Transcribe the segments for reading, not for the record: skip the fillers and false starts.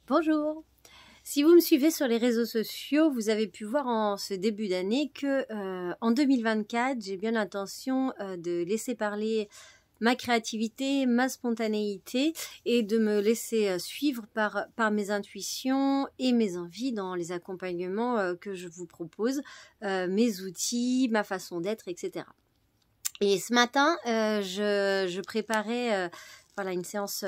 Bonjour! Si vous me suivez sur les réseaux sociaux, vous avez pu voir en ce début d'année que en 2024, j'ai bien l'intention de laisser parler ma créativité, ma spontanéité et de me laisser suivre par mes intuitions et mes envies dans les accompagnements que je vous propose, mes outils, ma façon d'être, etc. Et ce matin, je préparais voilà, une séance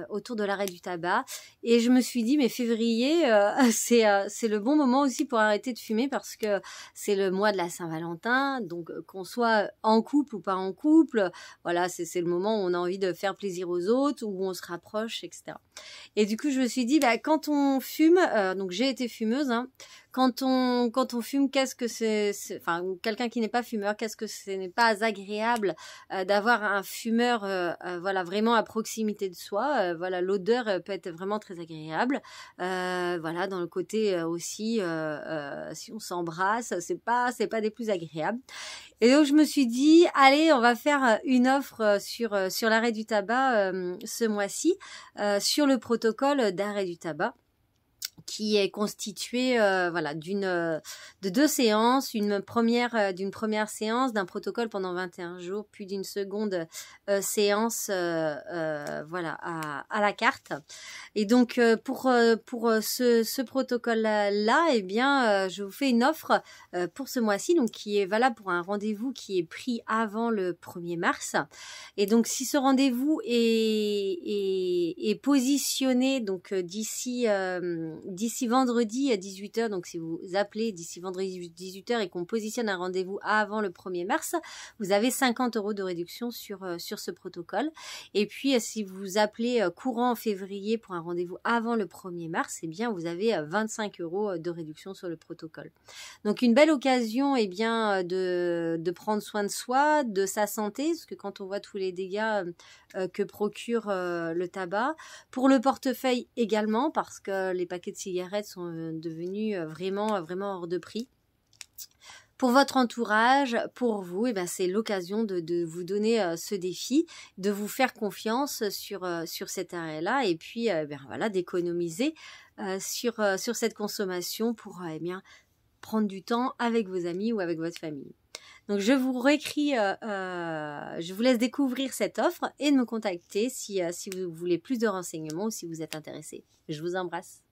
autour de l'arrêt du tabac et je me suis dit mais février c'est le bon moment aussi pour arrêter de fumer parce que c'est le mois de la Saint-Valentin, donc qu'on soit en couple ou pas en couple, voilà, c'est le moment où on a envie de faire plaisir aux autres, où on se rapproche, etc. Et du coup je me suis dit bah, quand on fume, donc j'ai été fumeuse, hein, quand on fume, qu'est-ce que enfin, quelqu'un qui n'est pas fumeur, qu'est-ce que ce n'est pas agréable d'avoir un fumeur, voilà, vraiment à proximité de soi. Voilà, l'odeur peut être vraiment très agréable. Voilà, dans le côté aussi, si on s'embrasse, c'est pas des plus agréables. Et donc je me suis dit, allez, on va faire une offre sur l'arrêt du tabac ce mois-ci, sur le protocole d'arrêt du tabac, qui est constitué voilà de deux séances, d'une première séance d'un protocole pendant 21 jours, puis d'une seconde séance voilà à la carte. Et donc pour ce protocole là eh bien je vous fais une offre pour ce mois-ci, donc qui est valable pour un rendez-vous qui est pris avant le 1er mars. Et donc si ce rendez-vous est positionné donc d'ici vendredi à 18h, donc si vous appelez d'ici vendredi 18h et qu'on positionne un rendez-vous avant le 1er mars, vous avez 50 € de réduction sur ce protocole. Et puis si vous appelez courant février pour un rendez-vous avant le 1er mars, eh bien vous avez 25 € de réduction sur le protocole. Donc une belle occasion eh bien de prendre soin de soi, de sa santé, parce que quand on voit tous les dégâts que procure le tabac, pour le portefeuille également, parce que les paquets de cigarettes sont devenus vraiment hors de prix. Pour votre entourage, pour vous, eh ben, c'est l'occasion de vous donner ce défi, de vous faire confiance sur cet arrêt-là et puis ben, voilà, d'économiser sur cette consommation pour eh bien, prendre du temps avec vos amis ou avec votre famille. Donc je vous réécris, je vous laisse découvrir cette offre et de me contacter si vous voulez plus de renseignements ou si vous êtes intéressé. Je vous embrasse.